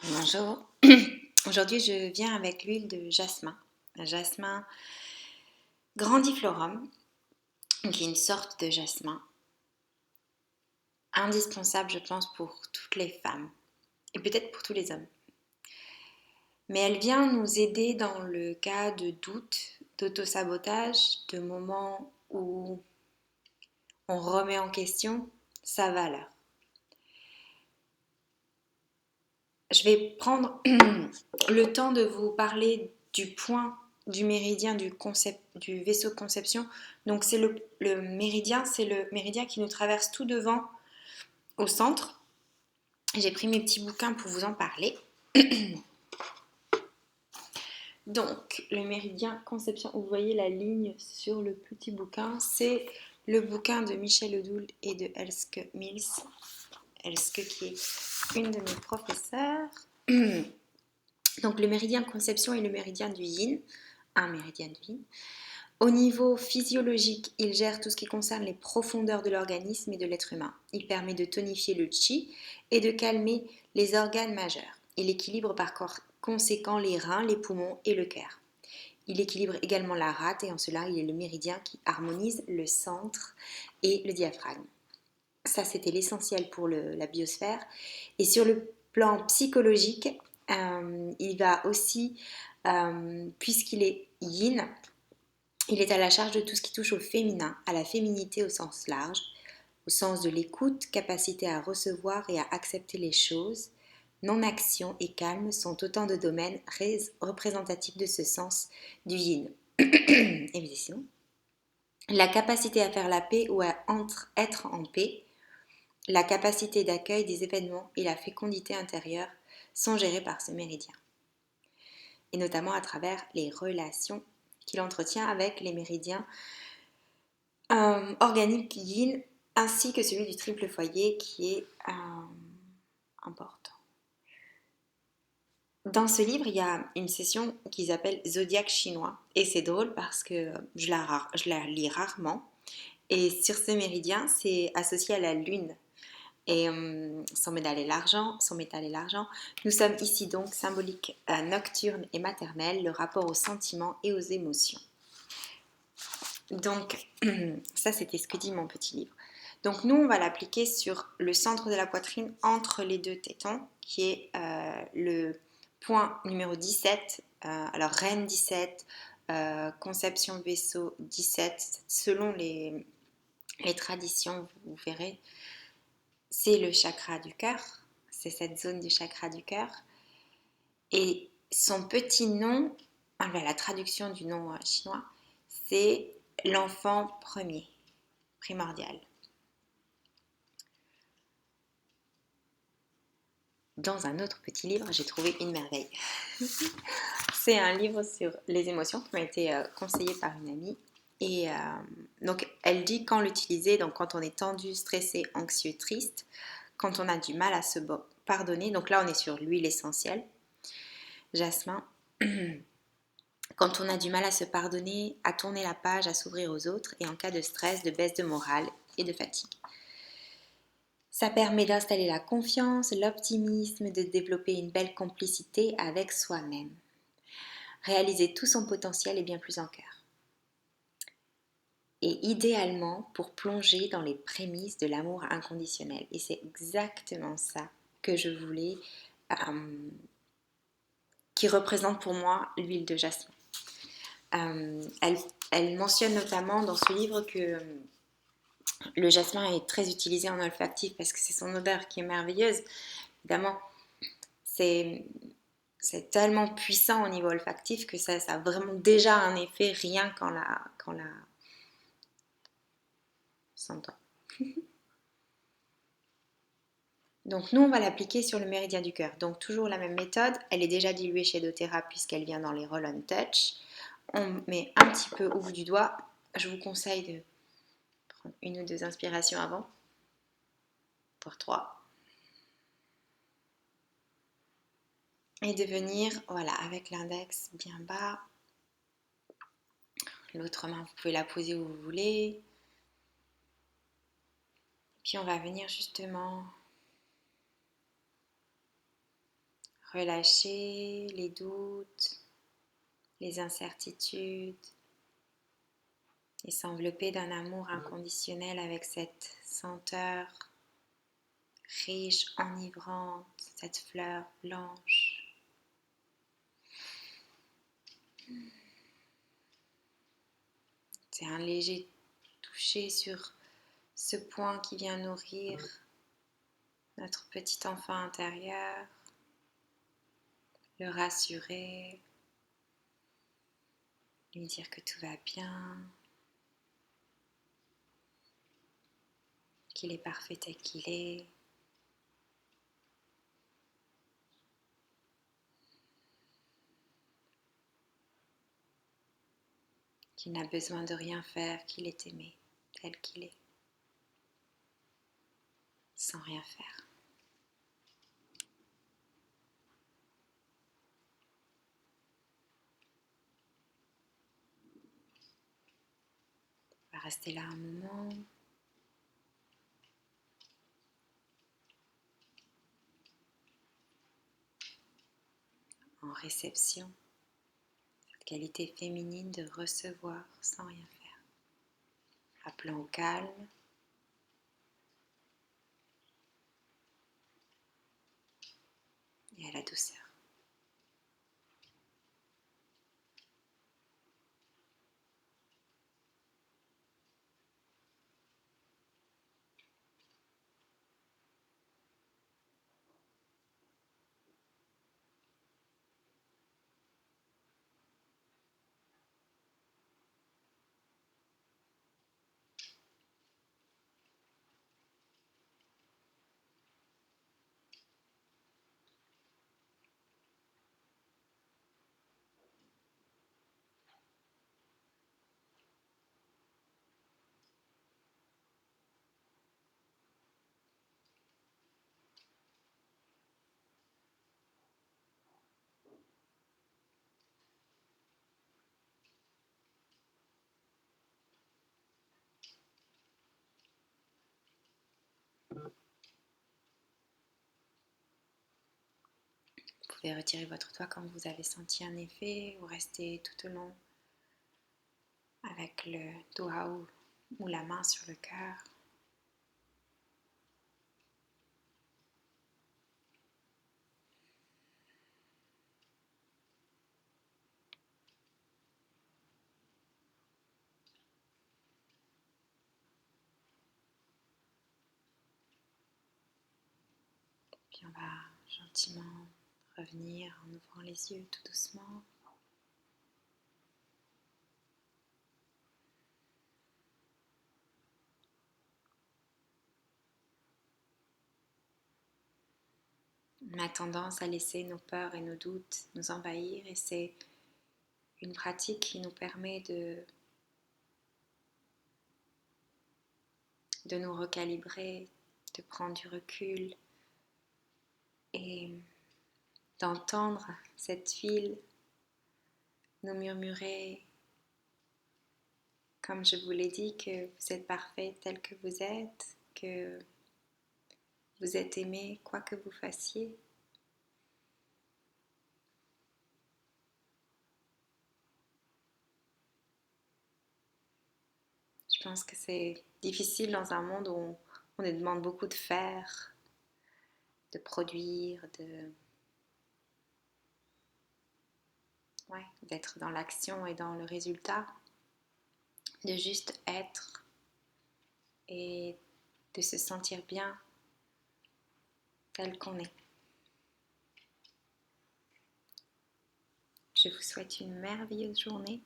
Bonjour. Aujourd'hui, je viens avec l'huile de jasmin. Un jasmin grandiflorum, qui est une sorte de jasmin indispensable, je pense, pour toutes les femmes et peut-être pour tous les hommes. Mais elle vient nous aider dans le cas de doute, d'autosabotage, de moments où on remet en question sa valeur. Je vais prendre le temps de vous parler du point du méridien du vaisseau de conception. Donc c'est le méridien, c'est le méridien qui nous traverse tout devant au centre. J'ai pris mes petits bouquins pour vous en parler. Donc le méridien conception, vous voyez la ligne sur le petit bouquin, c'est le bouquin de Michel Odoul et de Elske Mills. Elske qui est une de mes professeurs. Donc le méridien conception est le méridien du yin, un méridien du yin. Au niveau physiologique, il gère tout ce qui concerne les profondeurs de l'organisme et de l'être humain. Il permet de tonifier le chi et de calmer les organes majeurs. Il équilibre par conséquent les reins, les poumons et le cœur. Il équilibre également la rate et en cela, il est le méridien qui harmonise le centre et le diaphragme. Ça, c'était l'essentiel pour la biosphère. Et sur le plan psychologique, il va aussi, puisqu'il est yin, il est à la charge de tout ce qui touche au féminin, à la féminité au sens large, au sens de l'écoute, capacité à recevoir et à accepter les choses. Non-action et calme sont autant de domaines représentatifs de ce sens du yin. Et bien sinon, la capacité à faire la paix ou à être en paix, la capacité d'accueil des événements et la fécondité intérieure sont gérés par ce méridien, et notamment à travers les relations qu'il entretient avec les méridiens organique yin ainsi que celui du triple foyer qui est important. Dans ce livre, il y a une session qu'ils appellent Zodiaque chinois et c'est drôle parce que je la lis rarement et sur ce méridien, c'est associé à la lune et son métal est l'argent, Nous sommes ici donc symbolique nocturne et maternelle, le rapport aux sentiments et aux émotions. Donc, ça c'était ce que dit mon petit livre. Donc nous, on va l'appliquer sur le centre de la poitrine entre les deux tétons, qui est le point numéro 17. Alors reine 17, conception vaisseau 17, selon les traditions, vous verrez, c'est le chakra du cœur, c'est cette zone du chakra du cœur. Et son petit nom, la traduction du nom chinois, c'est l'enfant premier, primordial. Dans un autre petit livre, j'ai trouvé une merveille. C'est un livre sur les émotions qui m'a été conseillé par une amie. Et donc, elle dit quand l'utiliser, donc quand on est tendu, stressé, anxieux, triste, quand on a du mal à se pardonner, donc là on est sur l'huile essentielle, jasmin, quand on a du mal à se pardonner, à tourner la page, à s'ouvrir aux autres, et en cas de stress, de baisse de morale et de fatigue. Ça permet d'installer la confiance, l'optimisme, de développer une belle complicité avec soi-même. Réaliser tout son potentiel et bien plus en cœur. Et idéalement pour plonger dans les prémices de l'amour inconditionnel. Et c'est exactement ça que je voulais, qui représente pour moi l'huile de jasmin. Elle mentionne notamment dans ce livre que le jasmin est très utilisé en olfactif parce que c'est son odeur qui est merveilleuse. Évidemment, c'est tellement puissant au niveau olfactif que ça a vraiment déjà un effet rien qu'en la sentant. Donc nous, on va l'appliquer sur le méridien du cœur. Donc toujours la même méthode, elle est déjà diluée chez doTERRA puisqu'elle vient dans les Roll-on Touch. On met un petit peu au bout du doigt. Je vous conseille de prendre une ou deux inspirations avant, pour 3. Et de venir, voilà, avec l'index bien bas. L'autre main, vous pouvez la poser où vous voulez. Puis on va venir justement relâcher les doutes, les incertitudes et s'envelopper d'un amour inconditionnel avec cette senteur riche, enivrante, cette fleur blanche. C'est un léger toucher sur ce point qui vient nourrir notre petit enfant intérieur, le rassurer, lui dire que tout va bien, qu'il est parfait tel qu'il est. Qu'il n'a besoin de rien faire, qu'il est aimé tel qu'il est, sans rien faire. On va rester là un moment. En réception, cette qualité féminine de recevoir sans rien faire. Appelant au calme. Et à la douceur. Vous pouvez retirer votre doigt quand vous avez senti un effet ou rester tout au long avec le doigt ou la main sur le cœur. Puis on va gentiment revenir en ouvrant les yeux tout doucement. On a tendance à laisser nos peurs et nos doutes nous envahir et c'est une pratique qui nous permet de nous recalibrer, de prendre du recul et d'entendre cette file nous murmurer, comme je vous l'ai dit, que vous êtes parfait tel que vous êtes, que vous êtes aimé quoi que vous fassiez. Je pense que c'est difficile dans un monde où on nous demande beaucoup de faire, de produire, d'être dans l'action et dans le résultat, de juste être et de se sentir bien tel qu'on est. Je vous souhaite une merveilleuse journée